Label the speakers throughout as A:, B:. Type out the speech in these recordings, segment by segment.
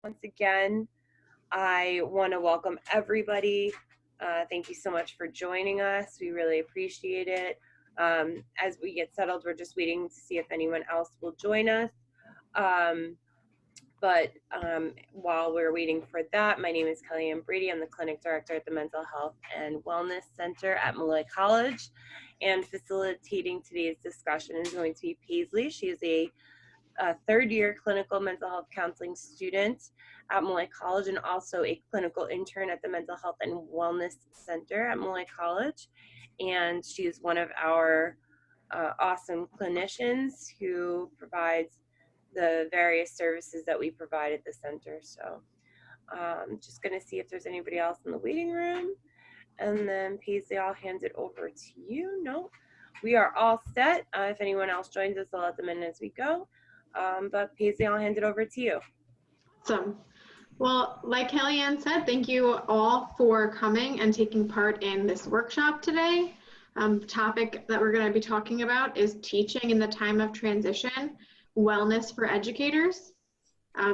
A: Once again, I want to welcome everybody. Thank you so much for joining us. We really appreciate it. As we get settled, we're just waiting to see if anyone else will join us. But while we're waiting for that, my name is Kellyanne Brady. I'm the clinic director at the Mental Health and Wellness Center at Malloy College. And facilitating today's discussion is going to be Paisley. She is a third-year clinical mental health counseling student at Malloy College and also a clinical intern at the Mental Health and Wellness Center at Malloy College. And she is one of our awesome clinicians who provides the various services that we provide at the center. So just going to see if there's anybody else in the waiting room. And then Paisley, I'll hand it over to you. No, we are all set. If anyone else joins us, I'll let them in as we go. But Paisley, I'll hand it over to you.
B: Awesome. Well, like Kellyanne said, thank you all for coming and taking part in this workshop today. The topic that we're going to be talking about is teaching in the time of transition, wellness for educators.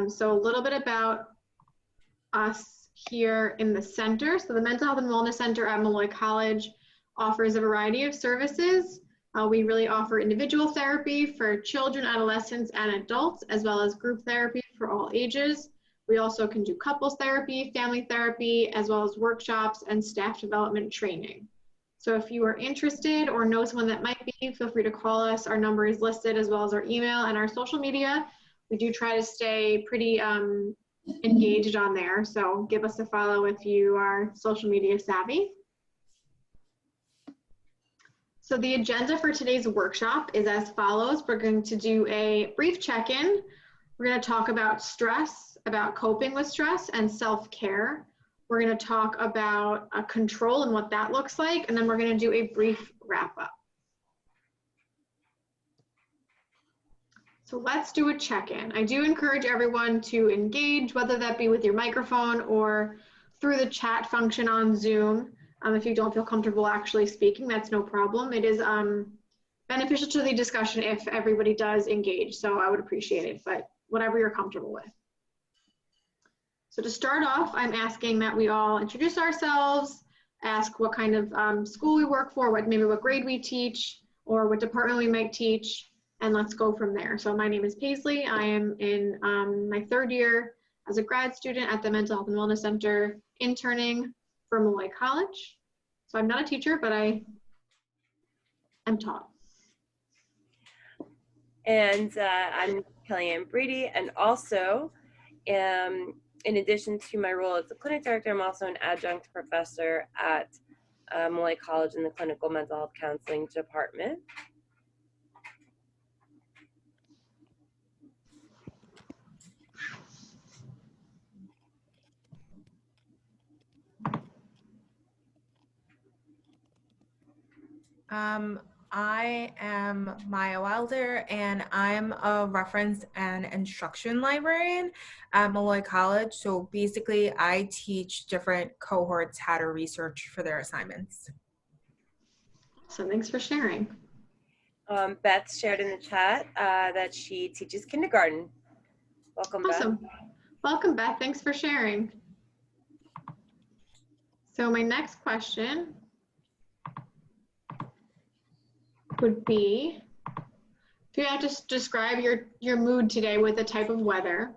B: So a little bit about us here in the center. So the Mental Health and Wellness Center at Malloy College offers a variety of services. We really offer individual therapy for children, adolescents, and adults, as well as group therapy for all ages. We also can do couples therapy, family therapy, as well as workshops and staff development training. So if you are interested or know someone that might be, feel free to call us. Our number is listed, as well as our email and our social media. We do try to stay pretty engaged on there, so give us a follow if you are social media savvy. So the agenda for today's workshop is as follows. We're going to do a brief check-in. We're going to talk about stress, about coping with stress, and self-care. We're going to talk about control and what that looks like, and then we're going to do a brief wrap-up. So let's do a check-in. I do encourage everyone to engage, whether that be with your microphone or through the chat function on Zoom. If you don't feel comfortable actually speaking, that's no problem. It is beneficial to the discussion if everybody does engage, so I would appreciate it, but whatever you're comfortable with. So to start off, I'm asking that we all introduce ourselves, ask what kind of school we work for, maybe what grade we teach, or what department we might teach, and let's go from there. So my name is Paisley. I am in my third year as a grad student at the Mental Health and Wellness Center, interning for Malloy College. So I'm not a teacher, but I am taught.
A: And I'm Kellyanne Brady, and also in addition to my role as a clinic director, I'm also an adjunct professor at Malloy College in the clinical mental health counseling department.
C: I am Maya Wilder, and I'm a reference and instruction librarian at Malloy College. So basically, I teach different cohorts how to research for their assignments.
B: So thanks for sharing.
A: Beth shared in the chat that she teaches kindergarten. Welcome,
B: awesome.
A: Beth.
B: Welcome, Beth. Thanks for sharing. So my next question would be, if you had to describe your mood today with a type of weather,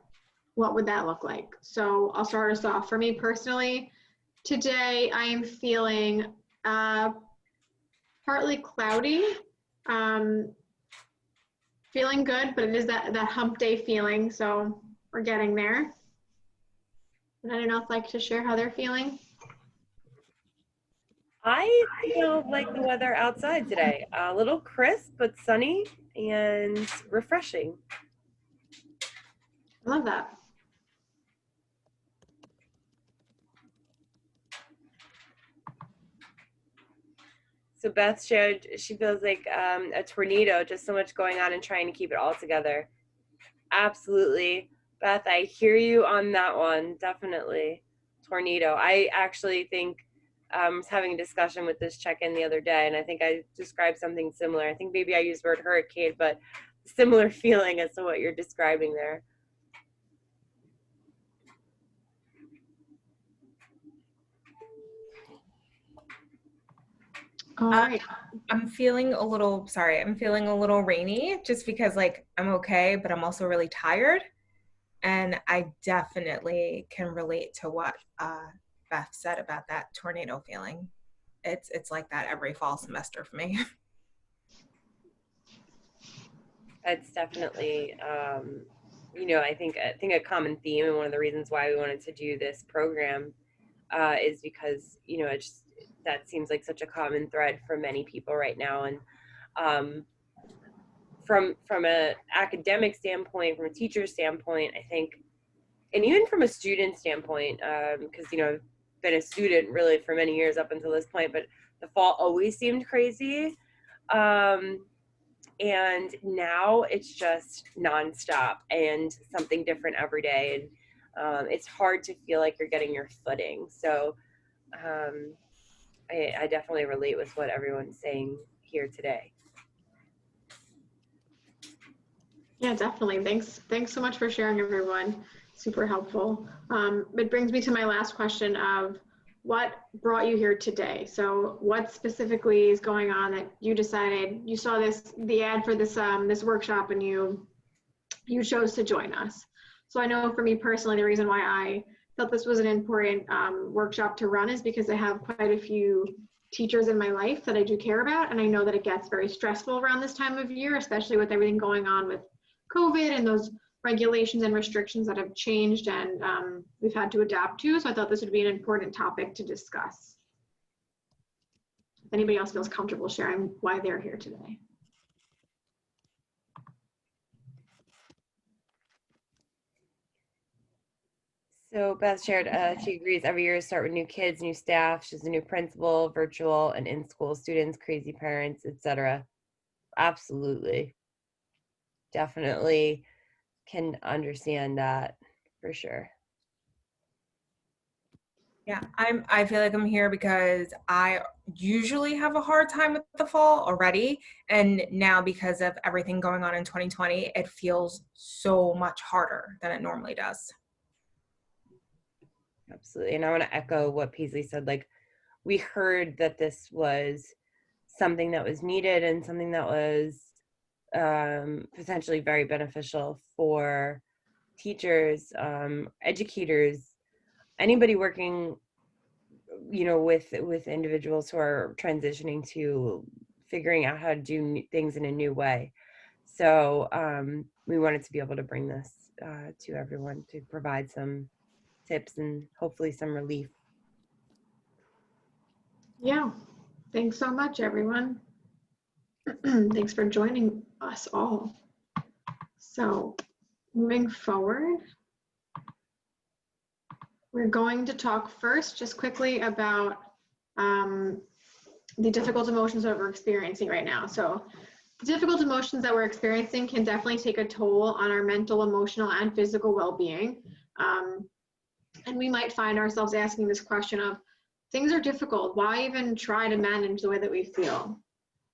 B: what would that look like? So I'll start us off. For me personally, today I am feeling partly cloudy, feeling good, but it is that hump day feeling, so we're getting there. Would anyone else like to share how they're feeling?
A: I feel like the weather outside today, a little crisp, but sunny and refreshing.
B: I love that.
A: So Beth shared she feels like a tornado, just so much going on and trying to keep it all together. Absolutely. Beth, I hear you on that one, definitely. Tornado. I actually think I was having a discussion with this check-in the other day, and I think I described something similar. I think maybe I used the word hurricane, but similar feeling as to what you're describing there.
B: All
C: Uh,
B: right.
C: I'm feeling a little, sorry, I'm feeling a little rainy just because like I'm okay, but I'm also really tired. And I definitely can relate to what Beth said about that tornado feeling. It's like that every fall semester for me.
A: That's definitely, I think a common theme, and one of the reasons why we wanted to do this program is because that seems like such a common thread for many people right now. And um, from a academic standpoint, from a teacher standpoint, I think, and even from a student standpoint, because I've been a student really for many years up until this point, but the fall always seemed crazy. Um, and now it's just nonstop and something different every day. And it's hard to feel like you're getting your footing. So um, I definitely relate with what everyone's saying here today.
B: Yeah, definitely. Thanks so much for sharing, everyone. Super helpful. It brings me to my last question of what brought you here today? So what specifically is going on that you decided, you saw the ad for this workshop, and you chose to join us? So I know for me personally, the reason why I felt this was an important workshop to run is because I have quite a few teachers in my life that I do care about. And I know that it gets very stressful around this time of year, especially with everything going on with COVID and those regulations and restrictions that have changed and we've had to adapt to. So I thought this would be an important topic to discuss. If anybody else feels comfortable sharing why they're here today.
A: So Beth shared she agrees every year start with new kids, new staff. She's a new principal, virtual and in-school students, crazy parents, etc. Absolutely. Definitely can understand that for sure.
C: Yeah, I feel like I'm here because I usually have a hard time with the fall already. And now because of everything going on in 2020, it feels so much harder than it normally does.
A: Absolutely. And I want to echo what Paisley said. Like, we heard that this was something that was needed and something that was potentially very beneficial for teachers, educators, anybody working, with individuals who are transitioning to figuring out how to do things in a new way. So we wanted to be able to bring this to everyone to provide some tips and hopefully some relief.
B: Yeah, thanks so much, everyone. Thanks for joining us all. So moving forward, we're going to talk first just quickly about the difficult emotions that we're experiencing right now. So the difficult emotions that we're experiencing can definitely take a toll on our mental, emotional, and physical well-being. And we might find ourselves asking this question of, things are difficult, why even try to manage the way that we feel?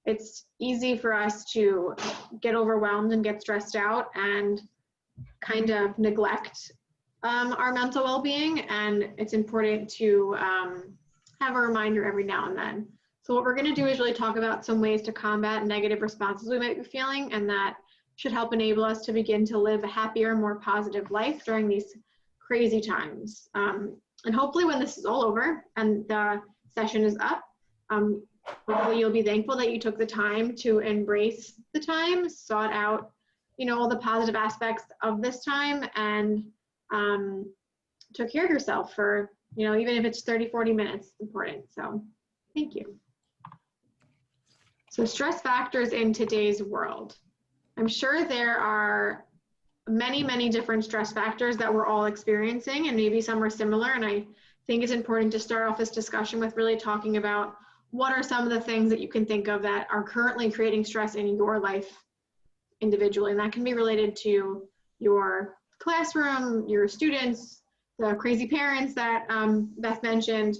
B: It's easy for us to get overwhelmed and get stressed out and kind of neglect our mental well-being, and it's important to have a reminder every now and then. So what we're going to do is really talk about some ways to combat negative responses we might be feeling, and that should help enable us to begin to live a happier, more positive life during these crazy times. And hopefully when this is all over and the session is up, hopefully you'll be thankful that you took the time to embrace the time, sought out, all the positive aspects of this time, and took care of yourself for, even if it's 30, 40 minutes, it's important. So thank you. So stress factors in today's world. I'm sure there are many, many different stress factors that we're all experiencing, and maybe some are similar. And I think it's important to start off this discussion with really talking about what are some of the things that you can think of that are currently creating stress in your life individually. And that can be related to your classroom, your students, the crazy parents that Beth mentioned,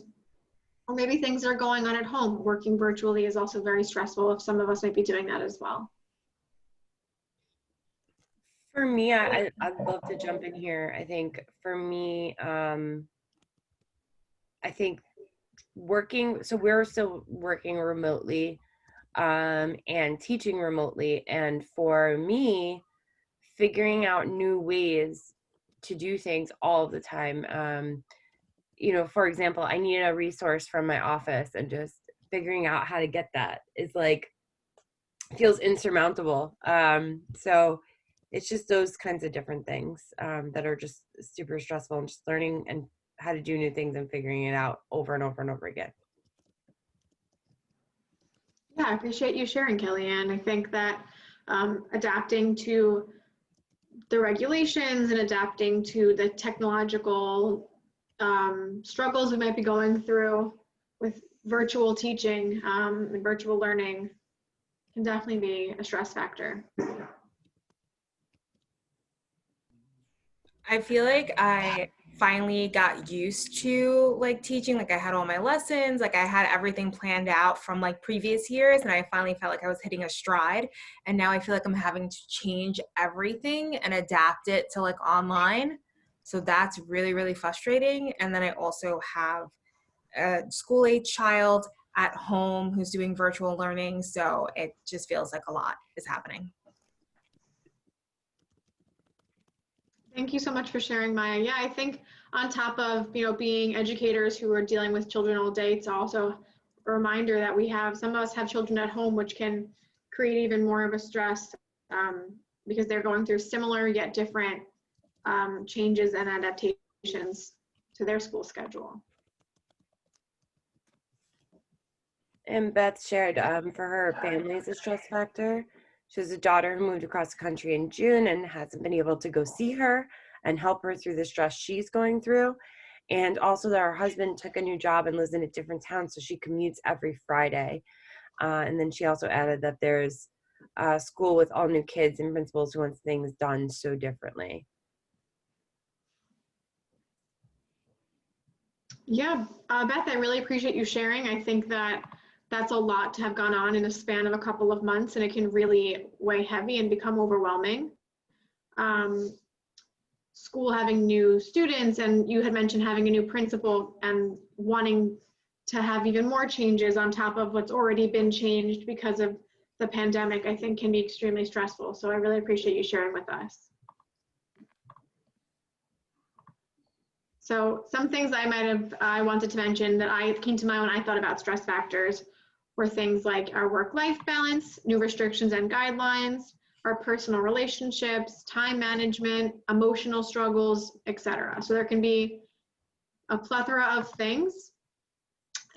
B: or maybe things that are going on at home. Working virtually is also very stressful. If some of us might be doing that as well.
A: For me, I'd love to jump in here. I think for me, I think so we're still working remotely and teaching remotely. And for me, figuring out new ways to do things all the time. For example, I need a resource from my office, and just figuring out how to get that is like, feels insurmountable. So it's just those kinds of different things that are just super stressful, and just learning and how to do new things and figuring it out over and over and over again.
B: Yeah, I appreciate you sharing, Kellyanne. I think that adapting to the regulations and adapting to the technological struggles we might be going through with virtual teaching and virtual learning can definitely be a stress factor.
C: I feel like I finally got used to like teaching. Like I had all my lessons, like I had everything planned out from like previous years, and I finally felt like I was hitting a stride. And now I feel like I'm having to change everything and adapt it to like online. So that's really, really frustrating. And then I also have a school age child at home who's doing virtual learning. So it just feels like a lot is happening.
B: Thank you so much for sharing, Maya. Yeah, I think on top of, being educators who are dealing with children all day, it's also a reminder that some of us have children at home, which can create even more of a stress because they're going through similar yet different changes and adaptations to their school schedule.
A: And Beth shared for her family's a stress factor. She has a daughter who moved across the country in June and hasn't been able to go see her and help her through the stress she's going through. And also that her husband took a new job and lives in a different town, so she commutes every Friday. And then she also added that there's a school with all new kids and principals who want things done so differently.
B: Yeah, Beth, I really appreciate you sharing. I think that that's a lot to have gone on in a span of a couple of months, and it can really weigh heavy and become overwhelming. School having new students, and you had mentioned having a new principal and wanting to have even more changes on top of what's already been changed because of the pandemic, I think can be extremely stressful. So I really appreciate you sharing with us. So some things I wanted to mention that I came to mind when I thought about stress factors were things like our work-life balance, new restrictions and guidelines, our personal relationships, time management, emotional struggles, etc. So there can be a plethora of things.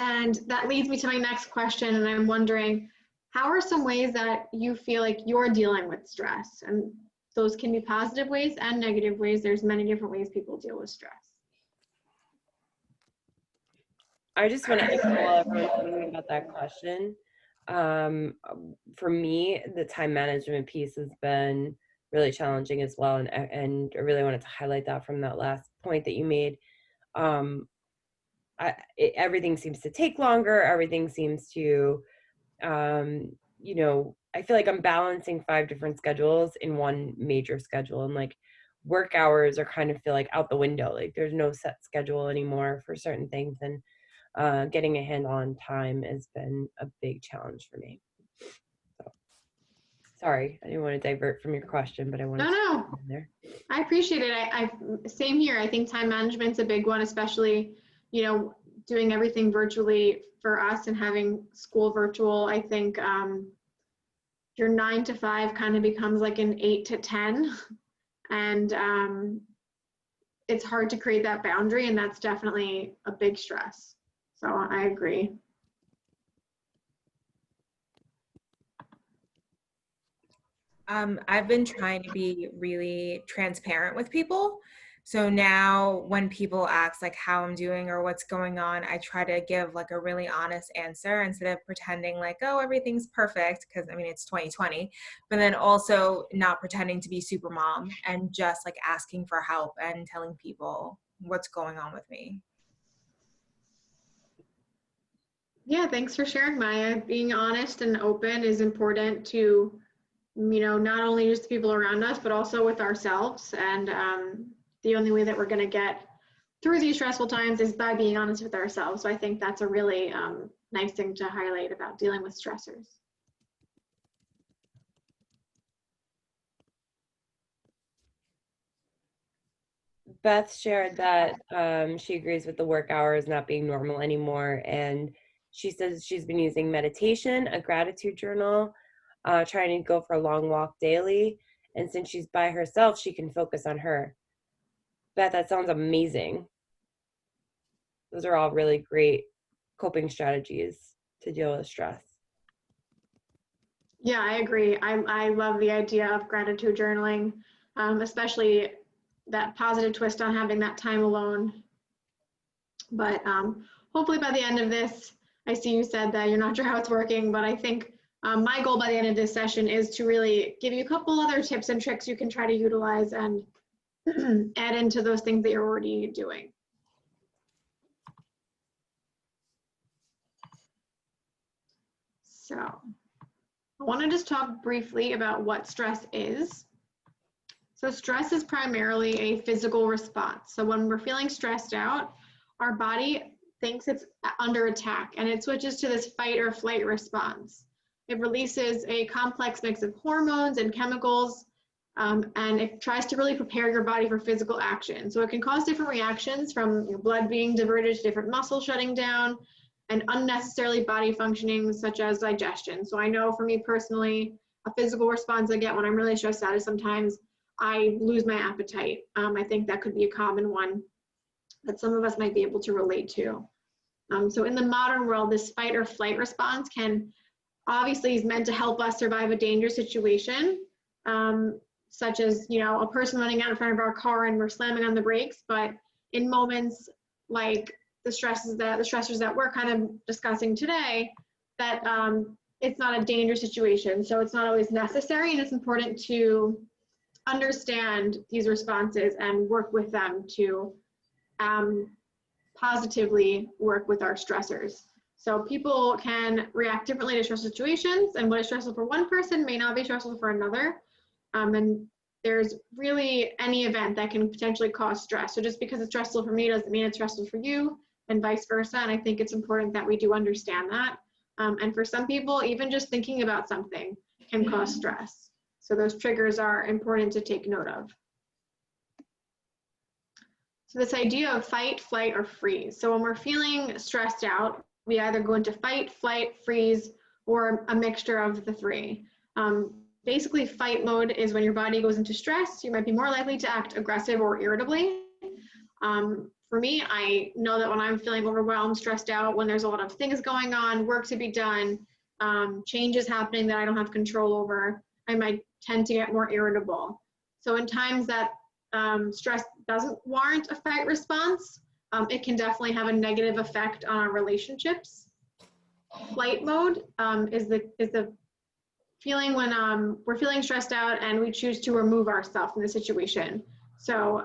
B: And that leads me to my next question, and I'm wondering, how are some ways that you feel like you're dealing with stress? And those can be positive ways and negative ways. There's many different ways people deal with stress.
A: I just want to echo while everyone's thinking about that question. For me, the time management piece has been really challenging as well, and I really wanted to highlight that from that last point that you made. Everything seems to take longer. Everything seems to, I feel like I'm balancing 5 different schedules in one major schedule, and like work hours are kind of feel like out the window. Like there's no set schedule anymore for certain things, and getting a handle on time has been a big challenge for me. So, sorry, I didn't want to divert from your question, but I wanted
B: No,
A: to put it in there.
B: I appreciate it. I same here. I think time management's a big one, especially, doing everything virtually for us and having school virtual. I think your 9 to 5 kind of becomes like an 8 to 10, and it's hard to create that boundary, and that's definitely a big stress. So I agree.
C: I've been trying to be really transparent with people. So now when people ask like how I'm doing or what's going on, I try to give like a really honest answer instead of pretending like, oh, everything's perfect, because I mean, it's 2020, but then also not pretending to be super mom and just like asking for help and telling people what's going on with me.
B: Yeah, thanks for sharing, Maya. Being honest and open is important to, not only just the people around us, but also with ourselves. And the only way that we're going to get through these stressful times is by being honest with ourselves. So I think that's a really nice thing to highlight about dealing with stressors.
A: Beth shared that she agrees with the work hours not being normal anymore. And she says she's been using meditation, a gratitude journal, trying to go for a long walk daily. And since she's by herself, she can focus on her. Beth, that sounds amazing. Those are all really great coping strategies to deal with stress.
B: Yeah, I agree. I love the idea of gratitude journaling, especially that positive twist on having that time alone. But hopefully by the end of this, I see you said that you're not sure how it's working, but I think my goal by the end of this session is to really give you a couple other tips and tricks you can try to utilize and add into those things that you're already doing. So I want to just talk briefly about what stress is. So stress is primarily a physical response. So when we're feeling stressed out, our body thinks it's under attack and it switches to this fight or flight response. It releases a complex mix of hormones and chemicals, and it tries to really prepare your body for physical action. So it can cause different reactions, from your blood being diverted to different muscles shutting down and unnecessarily body functioning such as digestion. So I know for me personally, a physical response I get when I'm really stressed out is sometimes I lose my appetite. I think that could be a common one that some of us might be able to relate to. So in the modern world, this fight or flight response can obviously is meant to help us survive a dangerous situation, such as, you know, a person running out in front of our car and we're slamming on the brakes. But in moments like the stressors that we're kind of discussing today, that it's not a dangerous situation. So it's not always necessary, and it's important to understand these responses and work with them to positively work with our stressors. So people can react differently to stressful situations, and what is stressful for one person may not be stressful for another. And there's really any event that can potentially cause stress. So just because it's stressful for me doesn't mean it's stressful for you, and vice versa. And I think it's important that we do understand that. And for some people, even just thinking about something can cause stress. So those triggers are important to take note of. So this idea of fight, flight, or freeze. So when we're feeling stressed out, we either go into fight, flight, freeze, or a mixture of the three. Basically, fight mode is when your body goes into stress. You might be more likely to act aggressive or irritably. For me, I know that when I'm feeling overwhelmed, stressed out, when there's a lot of things going on, work to be done, changes happening that I don't have control over, I might tend to get more irritable. So in times that stress doesn't warrant a fight response, it can definitely have a negative effect on our relationships. Flight mode is the feeling when we're feeling stressed out and we choose to remove ourselves from the situation. So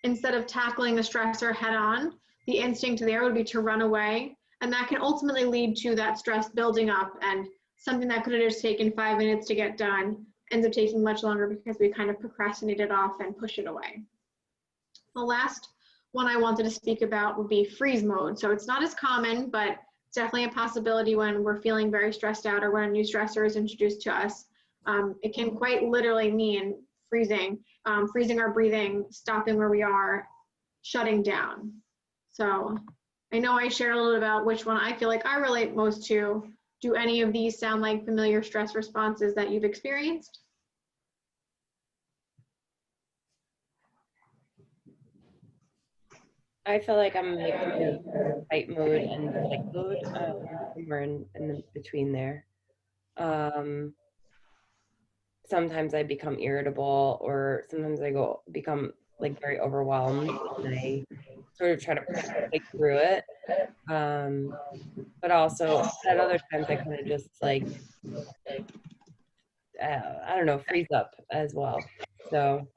B: instead of tackling the stressor head on, the instinct there would be to run away, and that can ultimately lead to that stress building up, and something that could have just taken 5 minutes to get done ends up taking much longer because we kind of procrastinate it off and push it away. The last one I wanted to speak about would be freeze mode. So it's not as common, but it's definitely a possibility when we're feeling very stressed out or when a new stressor is introduced to us. It can quite literally mean freezing, freezing our breathing, stopping where we are, shutting down. So I know I shared a little about which one I feel like I relate most to. Do any of these sound like familiar stress responses that you've experienced?
A: I feel like I'm like in fight mode and flight mode, somewhere in the between there. Sometimes I become irritable, or sometimes I become like very overwhelmed, and I sort of try to fight through it. But also at other times I kind of just like I don't know, freeze up as well. So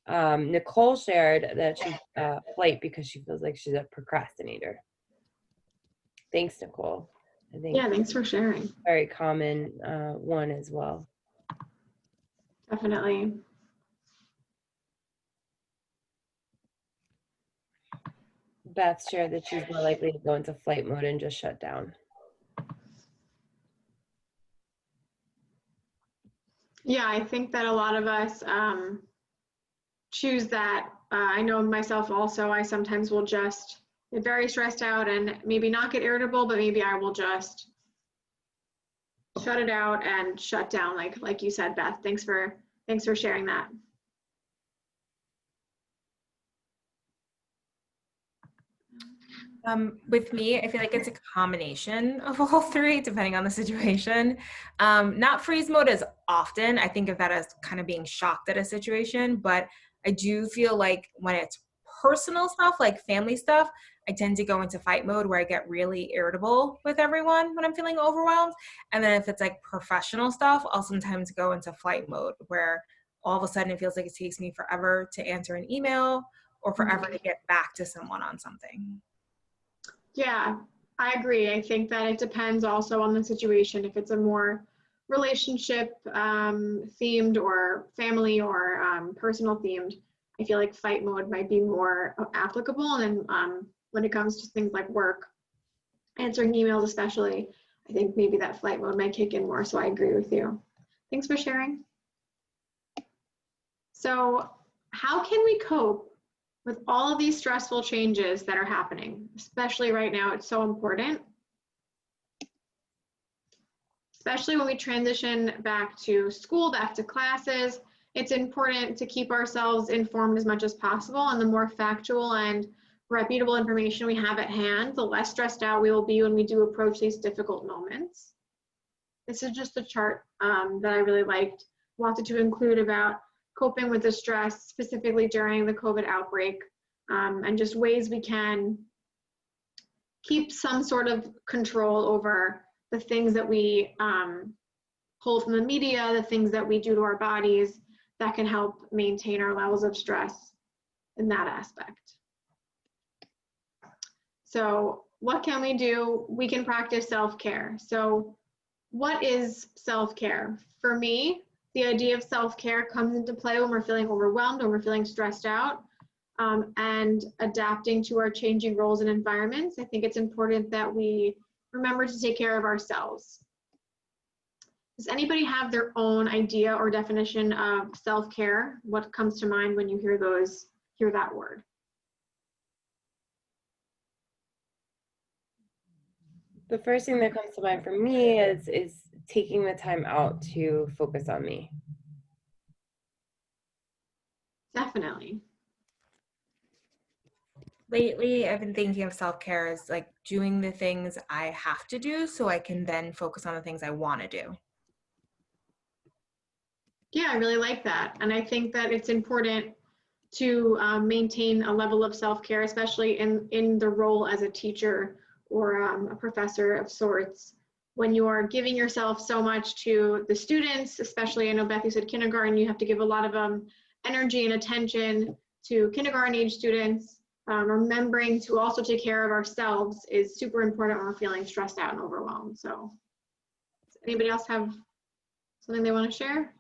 A: Nicole shared that she's flight because she feels like she's a procrastinator. Thanks, Nicole. I think
B: Yeah, thanks for sharing.
A: very common one as well.
B: Definitely.
A: Beth shared that she's more likely to go into flight mode and just shut down.
B: Yeah, I think that a lot of us choose that. I know myself also, I sometimes will just get very stressed out and maybe not get irritable, but maybe I will just shut it out and shut down, like you said, Beth. Thanks for sharing that.
C: With me, I feel like it's a combination of all three, depending on the situation. Not freeze mode as often. I think of that as kind of being shocked at a situation, but I do feel like when it's personal stuff, like family stuff, I tend to go into fight mode where I get really irritable with everyone when I'm feeling overwhelmed. And then if it's like professional stuff, I'll sometimes go into flight mode where all of a sudden it feels like it takes me forever to answer an email or forever to get back to someone on something.
B: Yeah, I agree. I think that it depends also on the situation. If it's a more relationship themed or family or personal themed, I feel like fight mode might be more applicable. And then when it comes to things like work, answering emails especially, I think maybe that flight mode might kick in more. So I agree with you. Thanks for sharing. So how can we cope with all of these stressful changes that are happening, especially right now? It's so important, especially when we transition back to school, back to classes. It's important to keep ourselves informed as much as possible, and the more factual and reputable information we have at hand, the less stressed out we will be when we do approach these difficult moments. This is just a chart that I really wanted to include about coping with the stress, specifically during the COVID outbreak, and just ways we can keep some sort of control over the things that we pull from the media, the things that we do to our bodies that can help maintain our levels of stress in that aspect. So what can we do? We can practice self-care. So what is self-care? For me, the idea of self-care comes into play when we're feeling overwhelmed, when we're feeling stressed out, and adapting to our changing roles and environments. I think it's important that we remember to take care of ourselves. Does anybody have their own idea or definition of self-care? What comes to mind when you hear that word?
A: The first thing that comes to mind for me is taking the time out to focus on me.
B: Definitely.
C: Lately, I've been thinking of self-care as like doing the things I have to do so I can then focus on the things I want to do.
B: Yeah, I really like that. And I think that it's important to maintain a level of self-care, especially in the role as a teacher or a professor of sorts. When you are giving yourself so much to the students, especially, I know Beth, you said kindergarten, you have to give a lot of energy and attention to kindergarten age students. Remembering to also take care of ourselves is super important when we're feeling stressed out and overwhelmed. So does anybody else have something they want to share?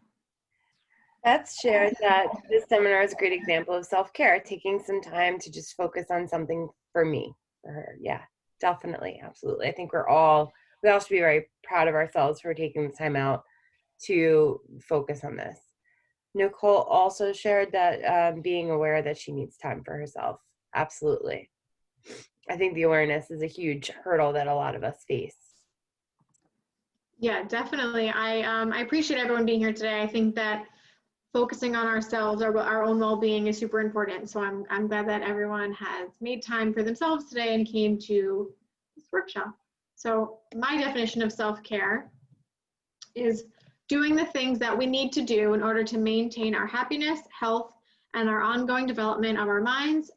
A: Beth shared that this seminar is a great example of self-care, taking some time to just focus on something for me, for her. Yeah, definitely, absolutely. I think we all should be very proud of ourselves for taking the time out to focus on this. Nicole also shared that being aware that she needs time for herself. Absolutely. I think the awareness is a huge hurdle that a lot of us face.
B: Yeah, definitely. I appreciate everyone being here today. I think that focusing on ourselves, our own well-being is super important. So I'm glad that everyone has made time for themselves today and came to this workshop. So my definition of self-care is doing the things that we need to do in order to maintain our happiness, health, and our ongoing development of our minds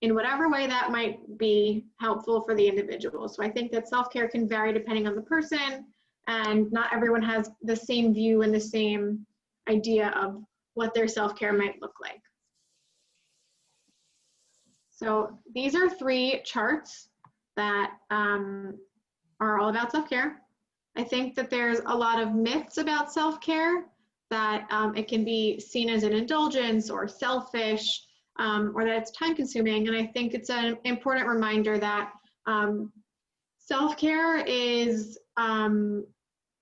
B: in whatever way that might be helpful for the individual. So I think that self-care can vary depending on the person, and not everyone has the same view and the same idea of what their self-care might look like. So these are 3 charts that are all about self-care. I think that there's a lot of myths about self-care, that it can be seen as an indulgence or selfish, or that it's time consuming. And I think it's an important reminder that self-care is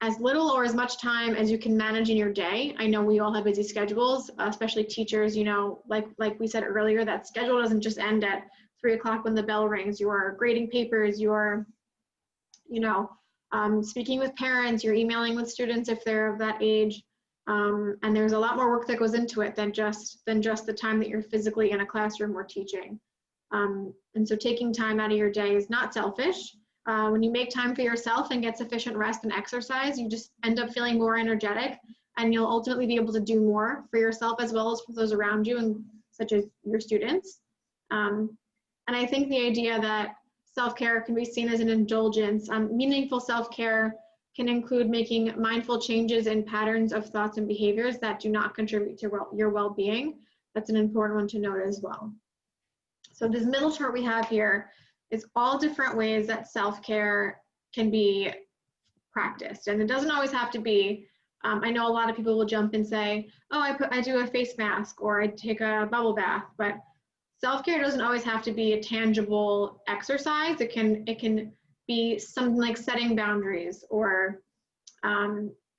B: as little or as much time as you can manage in your day. I know we all have busy schedules, especially teachers, you know, like we said earlier, that schedule doesn't just end at 3 o'clock when the bell rings. You're grading papers, you're, you know, speaking with parents, you're emailing with students if they're of that age. And there's a lot more work that goes into it than just the time that you're physically in a classroom or teaching. And so taking time out of your day is not selfish. When you make time for yourself and get sufficient rest and exercise, you just end up feeling more energetic, and you'll ultimately be able to do more for yourself as well as for those around you, and such as your students. And I think the idea that self-care can be seen as an indulgence. Meaningful self-care can include making mindful changes in patterns of thoughts and behaviors that do not contribute to your well-being. That's an important one to note as well. So this middle chart we have here is all different ways that self-care can be practiced. And it doesn't always have to be, I know a lot of people will jump and say, oh, I do a face mask, or I take a bubble bath, but self-care doesn't always have to be a tangible exercise. It can be something like setting boundaries, or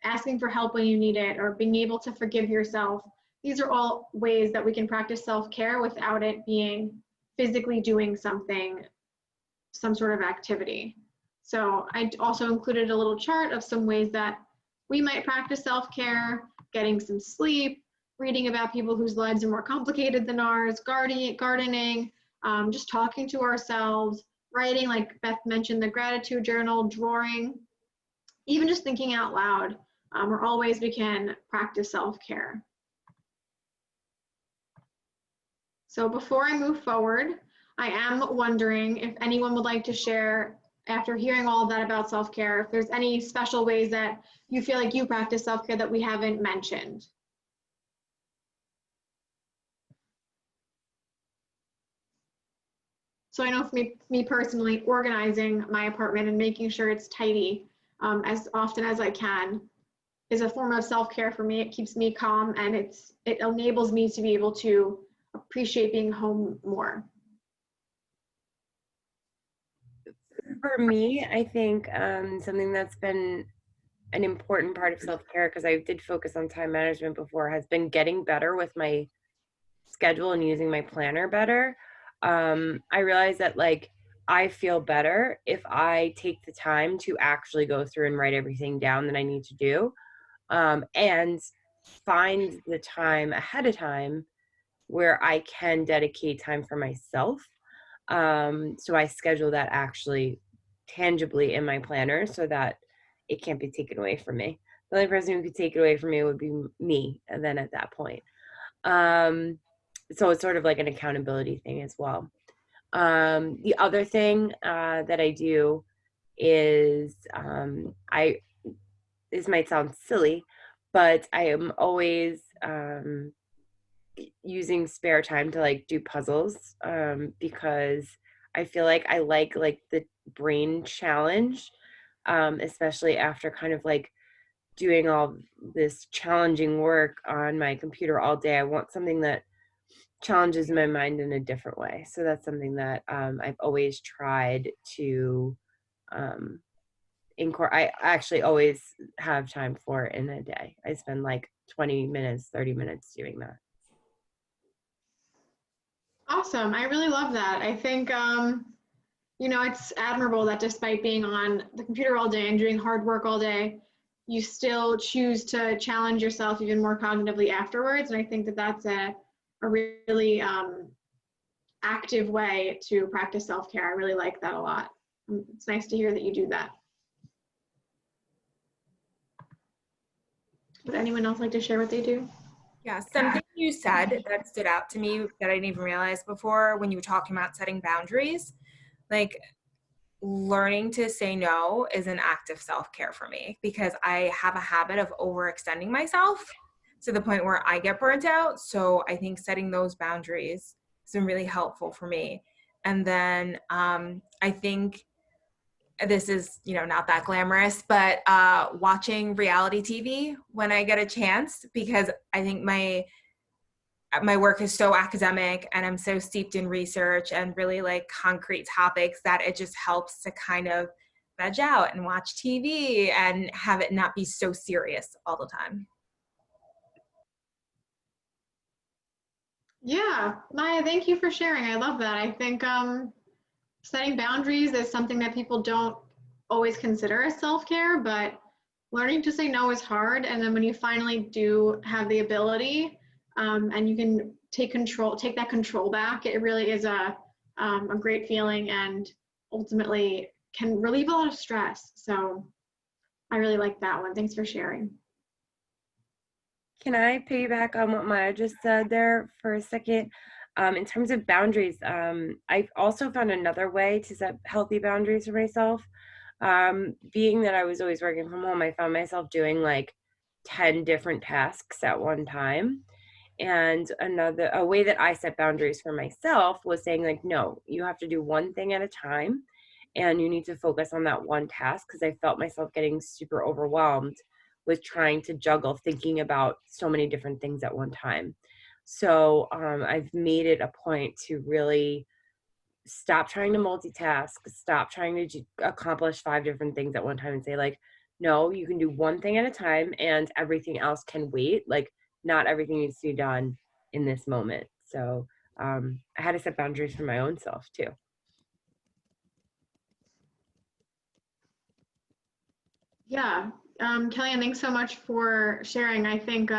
B: asking for help when you need it, or being able to forgive yourself. These are all ways that we can practice self-care without it being physically doing something, some sort of activity. So I also included a little chart of some ways that we might practice self-care: getting some sleep, reading about people whose lives are more complicated than ours, gardening, just talking to ourselves, writing, like Beth mentioned, the gratitude journal, drawing, even just thinking out loud, are all ways we can practice self-care. So before I move forward, I am wondering if anyone would like to share, after hearing all of that about self-care, if there's any special ways that you feel like you practice self-care that we haven't mentioned. So I know for me personally, organizing my apartment and making sure it's tidy as often as I can is a form of self-care for me. It keeps me calm, and it enables me to be able to appreciate being home more.
A: For me, I think something that's been an important part of self-care, because I did focus on time management before, has been getting better with my schedule and using my planner better. I realize that, like, I feel better if I take the time to actually go through and write everything down that I need to do, and find the time ahead of time where I can dedicate time for myself. So I schedule that actually tangibly in my planner so that it can't be taken away from me. The only person who could take it away from me would be me, and then at that point. So it's sort of like an accountability thing as well. The other thing that I do is this might sound silly, but I am always using spare time to like do puzzles, because I feel like I like the brain challenge, especially after kind of like doing all this challenging work on my computer all day. I want something that challenges my mind in a different way. So that's something that I've always tried to I actually always have time for in a day. I spend like 20 minutes, 30 minutes doing that.
B: Awesome. I really love that. I think, you know, it's admirable that despite being on the computer all day and doing hard work all day, you still choose to challenge yourself even more cognitively afterwards. And I think that that's a really active way to practice self-care. I really like that a lot. It's nice to hear that you do that. Would anyone else like to share what they do?
C: Yeah, something you said that stood out to me that I didn't even realize before when you were talking about setting boundaries, like learning to say no is an act of self-care for me, because I have a habit of overextending myself to the point where I get burnt out. So I think setting those boundaries has been really helpful for me. And then I think this is, you know, not that glamorous, but watching reality TV when I get a chance, because I think my my work is so academic and I'm so steeped in research and really like concrete topics that it just helps to kind of veg out and watch TV and have it not be so serious all the time.
B: Yeah, Maya, thank you for sharing. I love that. I think setting boundaries is something that people don't always consider as self-care, but learning to say no is hard. And then when you finally do have the ability and you can take that control back, it really is a great feeling and ultimately can relieve a lot of stress. So I really like that one. Thanks for sharing.
A: Can I piggyback on what Maya just said there for a second? In terms of boundaries, I've also found another way to set healthy boundaries for myself. Being that I was always working from home, I found myself doing like 10 different tasks at one time. And a way that I set boundaries for myself was saying like, no, you have to do one thing at a time and you need to focus on that one task, because I felt myself getting super overwhelmed with trying to juggle thinking about so many different things at one time. So I've made it a point to really stop trying to multitask, stop trying to accomplish 5 different things at one time, and say like, no, you can do one thing at a time and everything else can wait. Like, not everything needs to be done in this moment. So I had to set boundaries for my own self too.
B: Yeah, Kellyanne, thanks so much for sharing. I think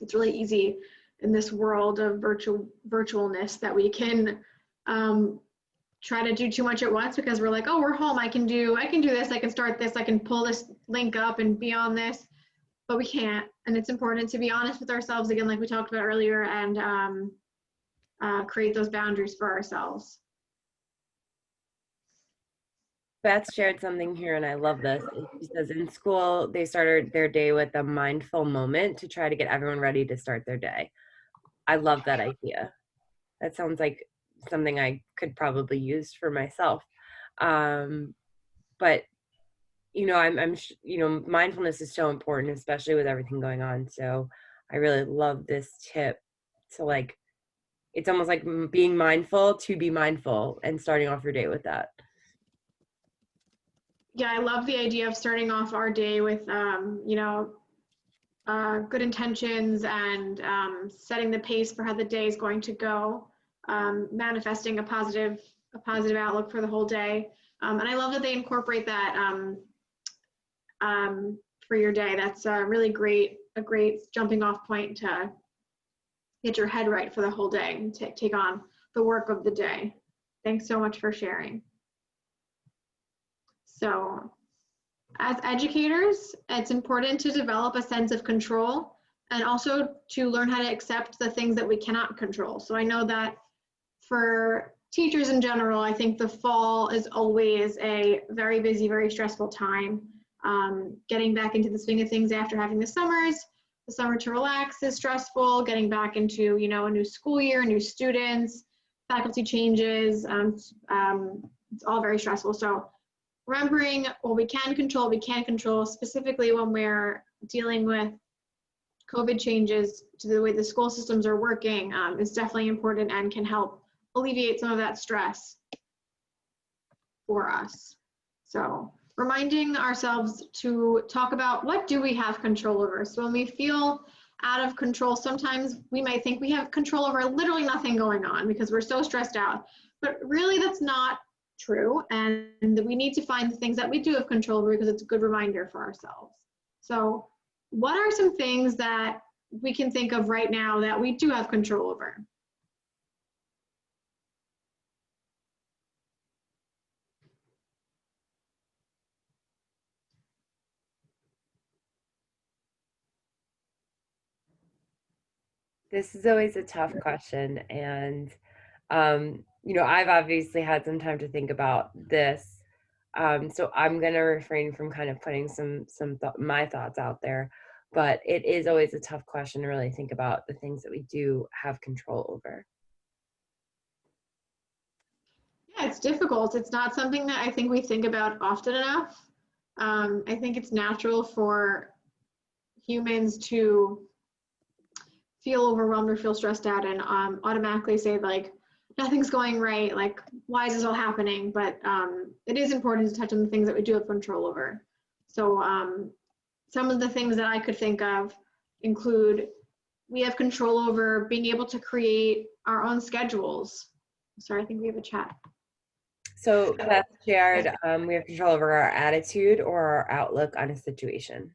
B: it's really easy in this world of virtualness that we can try to do too much at once because we're like, oh, we're home. I can do this. I can start this. I can pull this link up and be on this, but we can't. And it's important to be honest with ourselves again, like we talked about earlier, and create those boundaries for ourselves.
A: Beth shared something here, and I love this. She says in school, they started their day with a mindful moment to try to get everyone ready to start their day. I love that idea. That sounds like something I could probably use for myself. But mindfulness is so important, especially with everything going on. So I really love this tip to like, it's almost like being mindful to be mindful and starting off your day with that.
B: Yeah, I love the idea of starting off our day with, good intentions and setting the pace for how the day is going to go, manifesting a positive outlook for the whole day. And I love that they incorporate that for your day. That's a great jumping off point to get your head right for the whole day and take on the work of the day. Thanks so much for sharing. So as educators, it's important to develop a sense of control and also to learn how to accept the things that we cannot control. So I know that for teachers in general, I think the fall is always a very busy, very stressful time. Getting back into the swing of things after having the summer to relax is stressful. Getting back into, a new school year, new students, faculty changes, it's all very stressful. So remembering what we can control, specifically when we're dealing with COVID changes to the way the school systems are working, is definitely important and can help alleviate some of that stress for us. So reminding ourselves to talk about what do we have control over. So when we feel out of control, sometimes we might think we have control over literally nothing going on because we're so stressed out, but really that's not true, and we need to find the things that we do have control over because it's a good reminder for ourselves. So what are some things that we can think of right now that we do have control over?
A: This is always a tough question, and I've obviously had some time to think about this, so I'm going to refrain from kind of putting my thoughts out there, but it is always a tough question to really think about the things that we do have control over.
B: Yeah, it's difficult. It's not something that I think we think about often enough. I think it's natural for humans to feel overwhelmed or feel stressed out and automatically say like, nothing's going right, like, why is this all happening? But it is important to touch on the things that we do have control over. So some of the things that I could think of include, we have control over being able to create our own schedules. Sorry, I think we have a chat.
A: So Beth shared, we have control over our attitude or our outlook on a situation.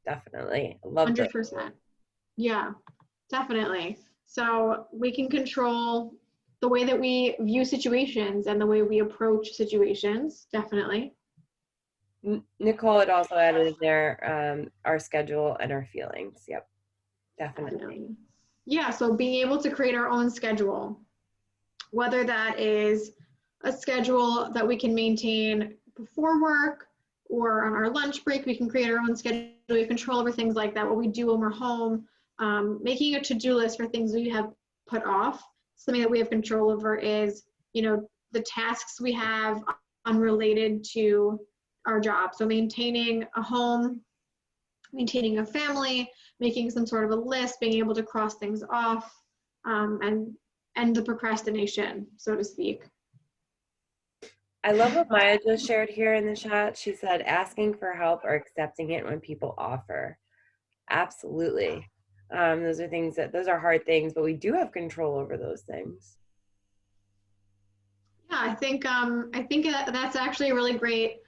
A: Definitely. Love that.
B: 100%. Yeah, definitely. So we can control the way that we view situations and the way we approach situations, definitely.
A: Nicole had also added in there our schedule and our feelings. Yep, definitely.
B: Yeah, so being able to create our own schedule, whether that is a schedule that we can maintain before work or on our lunch break, we can create our own schedule. We have control over things like that, what we do when we're home, making a to-do list for things we have put off. Something that we have control over is, you know, the tasks we have unrelated to our job. So maintaining a home, maintaining a family, making some sort of a list, being able to cross things off, and the procrastination, so to speak.
A: I love what Maya just shared here in the chat. She said, asking for help or accepting it when people offer. Absolutely. Those are things those are hard things, but we do have control over those things.
B: Yeah, I think that's actually a really great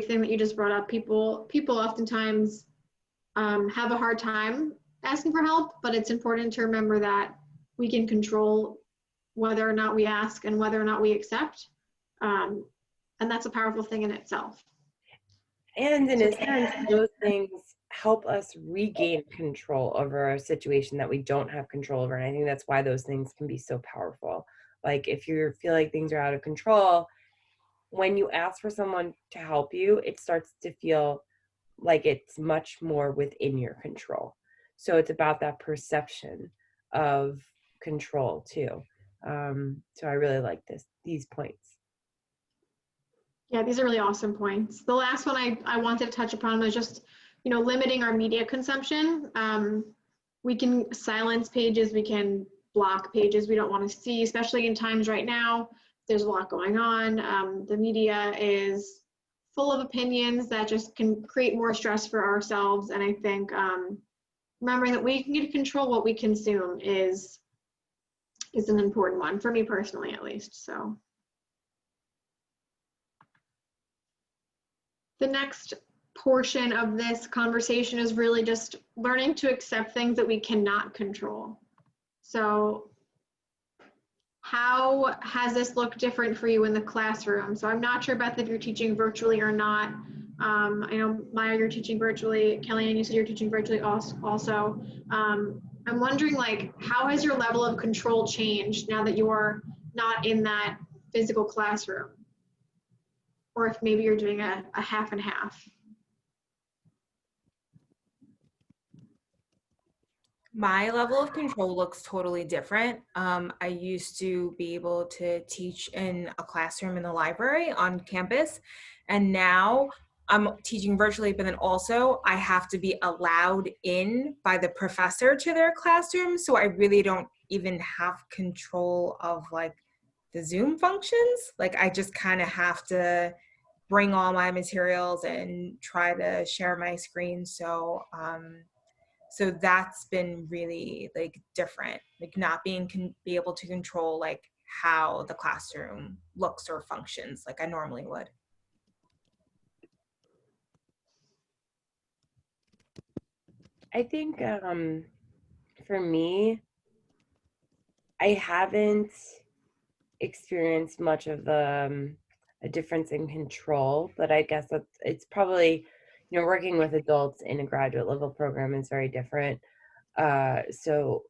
B: thing that you just brought up. People oftentimes have a hard time asking for help, but it's important to remember that we can control whether or not we ask and whether or not we accept. And that's a powerful thing in itself.
A: And in a sense, those things help us regain control over a situation that we don't have control over. And I think that's why those things can be so powerful. Like if you feel like things are out of control, when you ask for someone to help you, it starts to feel like it's much more within your control. So it's about that perception of control too. So I really like these points.
B: Yeah, these are really awesome points. The last one I wanted to touch upon was just, you know, limiting our media consumption. We can silence pages, we can block pages we don't want to see, especially in times right now. There's a lot going on. The media is full of opinions that just can create more stress for ourselves. And I think remembering that we can get to control what we consume is an important one, for me personally at least. So the next portion of this conversation is really just learning to accept things that we cannot control. So how has this looked different for you in the classroom? So I'm not sure, Beth, if you're teaching virtually or not. I know, Maya, you're teaching virtually. Kellyanne, you said you're teaching virtually also. I'm wondering, like, how has your level of control changed now that you are not in that physical classroom? Or if maybe you're doing a half and half.
C: My level of control looks totally different. I used to be able to teach in a classroom in the library on campus, and now I'm teaching virtually, but then also I have to be allowed in by the professor to their classroom, so I really don't even have control of like the Zoom functions. Like I just kind of have to bring all my materials and try to share my screen. So that's been really like different, like not be able to control like how the classroom looks or functions like I normally would.
A: I think for me, I haven't experienced much of a difference in control, but I guess it's probably, you know, working with adults in a graduate level program is very different. So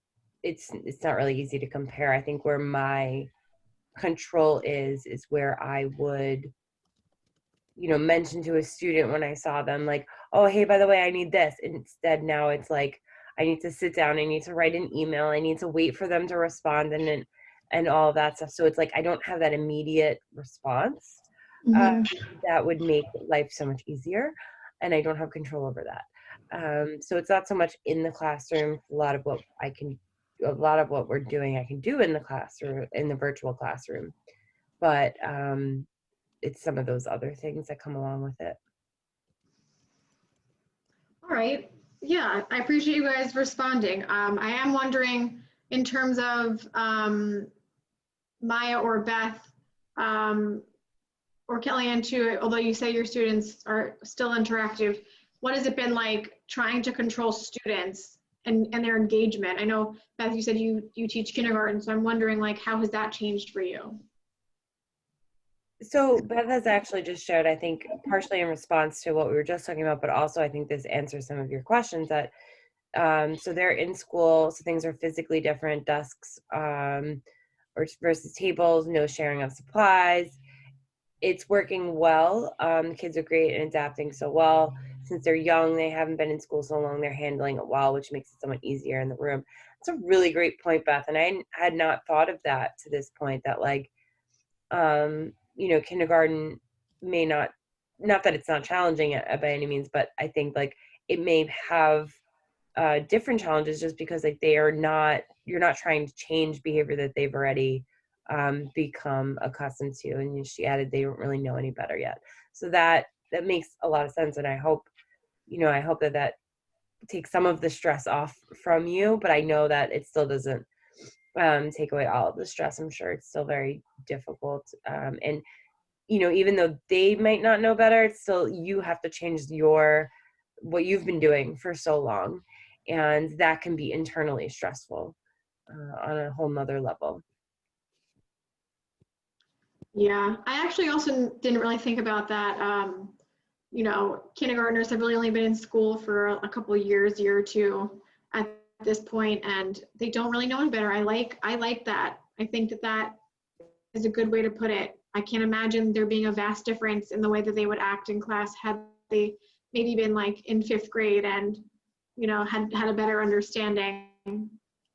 A: it's not really easy to compare. I think where my control is where I would, you know, mention to a student when I saw them, like, oh, hey, by the way, I need this. Instead, now it's like, I need to sit down, I need to write an email, I need to wait for them to respond and all of that stuff. So it's like, I don't have that immediate response that would make life so much easier. And I don't have control over that. So it's not so much in the classroom. A lot of what I can a lot of what we're doing I can do in the classroom, in the virtual classroom, but it's some of those other things that come along with it.
B: All right. Yeah, I appreciate you guys responding. I am wondering, in terms of Maya or Beth, or Kellyanne too, although you say your students are still interactive, what has it been like trying to control students and their engagement? I know, Beth, you said you teach kindergarten, so I'm wondering, like, how has that changed for you?
A: So Beth has actually just shared, I think, partially in response to what we were just talking about, but also I think this answers some of your questions that so they're in school, so things are physically different, desks or versus tables, no sharing of supplies. It's working well. The kids are great and adapting so well. Since they're young, they haven't been in school so long, they're handling it well, which makes it somewhat easier in the room. It's a really great point, Beth, and I had not thought of that to this point, that like kindergarten may not that it's not challenging by any means, but I think like it may have different challenges just because like you're not trying to change behavior that they've already become accustomed to. And she added they don't really know any better yet. So that makes a lot of sense. And I hope that takes some of the stress off from you, but I know that it still doesn't take away all of the stress. I'm sure it's still very difficult. And even though they might not know better, it's still, you have to change what you've been doing for so long. And that can be internally stressful on a whole nother level.
B: Yeah, I actually also didn't really think about that. Kindergartners have really only been in school for a couple of years, year or two at this point, and they don't really know any better. I like that. I think that is a good way to put it. I can't imagine there being a vast difference in the way that they would act in class had they maybe been like in 5th grade and had a better understanding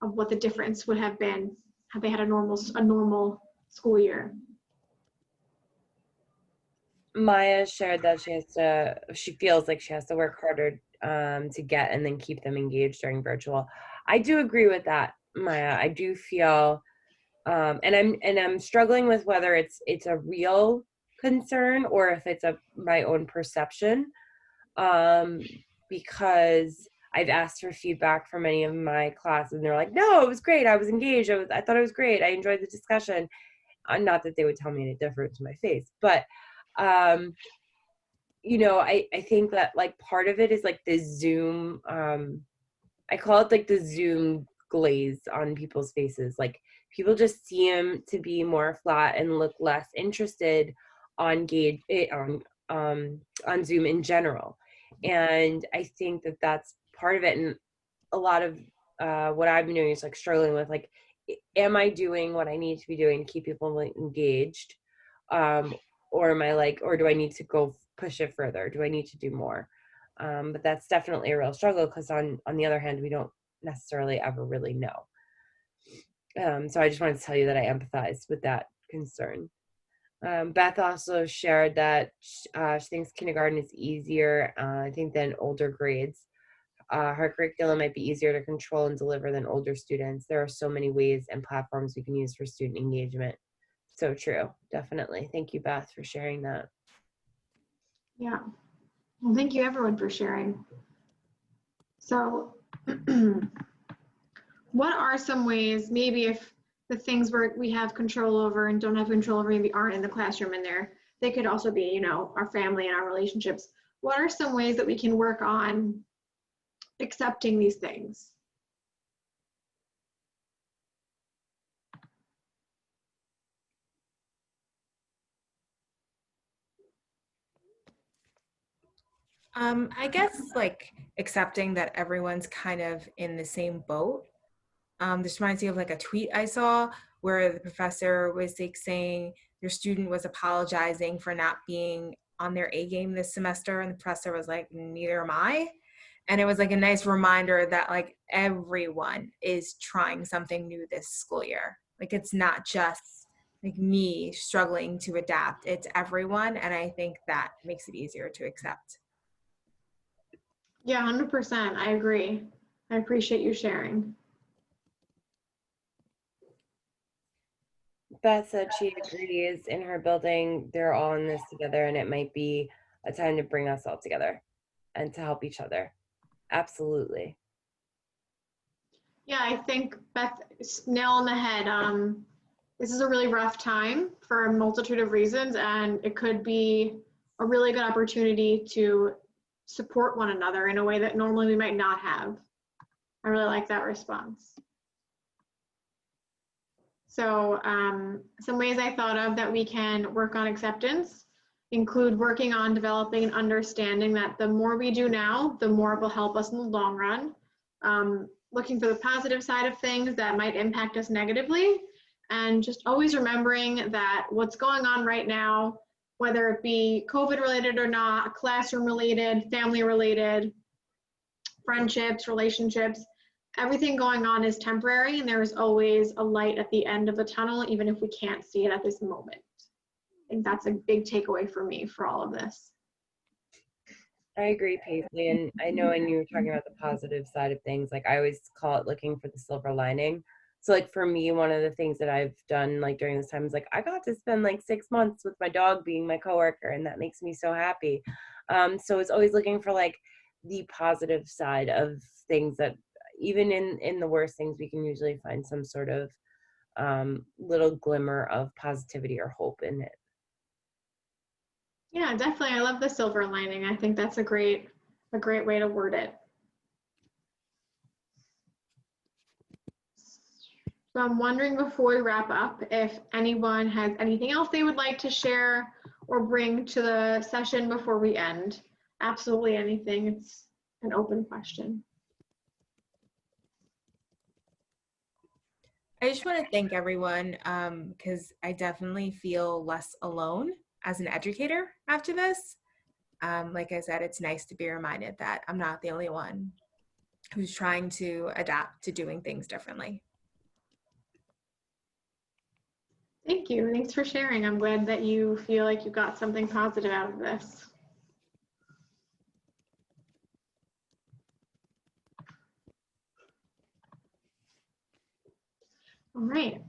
B: of what the difference would have been had they had a normal school year.
A: Maya shared that she feels like she has to work harder to get and then keep them engaged during virtual. I do agree with that, Maya. I do feel and I'm struggling with whether it's a real concern or if it's my own perception, because I've asked for feedback from many of my classes and they're like, no, it was great, I was engaged, I thought it was great, I enjoyed the discussion. Not that they would tell me any different to my face, but I think that like part of it is like the Zoom, I call it like the Zoom glaze on people's faces. Like people just seem to be more flat and look less interested on on Zoom in general. And I think that that's part of it. And a lot of what I've been doing is like struggling with like, am I doing what I need to be doing to keep people engaged? Or am I like, or do I need to go push it further? Do I need to do more? But that's definitely a real struggle because on the other hand, we don't necessarily ever really know. So I just wanted to tell you that I empathize with that concern. Beth also shared that she thinks kindergarten is easier, I think, than older grades. Her curriculum might be easier to control and deliver than older students. There are so many ways and platforms we can use for student engagement. So true, definitely. Thank you, Beth, for sharing that.
B: Yeah. Well, thank you everyone for sharing. So what are some ways, maybe if the things we have control over and don't have control over maybe aren't in the classroom in there, they could also be, our family and our relationships. What are some ways that we can work on accepting these things?
C: I guess like accepting that everyone's kind of in the same boat. This reminds me of like a tweet I saw where the professor was like saying your student was apologizing for not being on their A game this semester, and the professor was like, neither am I. And it was like a nice reminder that like everyone is trying something new this school year. Like it's not just like me struggling to adapt, it's everyone. And I think that makes it easier to accept.
B: Yeah, 100%. I agree. I appreciate you sharing.
A: Beth said she agrees in her building. They're all in this together, and it might be a time to bring us all together and to help each other. Absolutely.
B: Yeah, I think Beth nail on the head. This is a really rough time for a multitude of reasons, and it could be a really good opportunity to support one another in a way that normally we might not have. I really like that response. So some ways I thought of that we can work on acceptance include working on developing an understanding that the more we do now, the more it will help us in the long run. Looking for the positive side of things that might impact us negatively, and just always remembering that what's going on right now, whether it be COVID related or not, classroom related, family related, friendships, relationships, everything going on is temporary, and there is always a light at the end of the tunnel, even if we can't see it at this moment. I think that's a big takeaway for me for all of this.
A: I agree, Paisley. And I know when you were talking about the positive side of things, like I always call it looking for the silver lining. So like for me, one of the things that I've done like during this time is like I got to spend like 6 months with my dog being my coworker, and that makes me so happy. So it's always looking for like the positive side of things, that even in the worst things, we can usually find some sort of little glimmer of positivity or hope in it.
B: Yeah, definitely. I love the silver lining. I think that's a great way to word it. So I'm wondering before we wrap up if anyone has anything else they would like to share or bring to the session before we end. Absolutely anything. It's an open question.
C: I just want to thank everyone because I definitely feel less alone as an educator after this. Like I said, it's nice to be reminded that I'm not the only one who's trying to adapt to doing things differently.
B: Thank you. Thanks for sharing. I'm glad that you feel like you got something positive out of this. All right.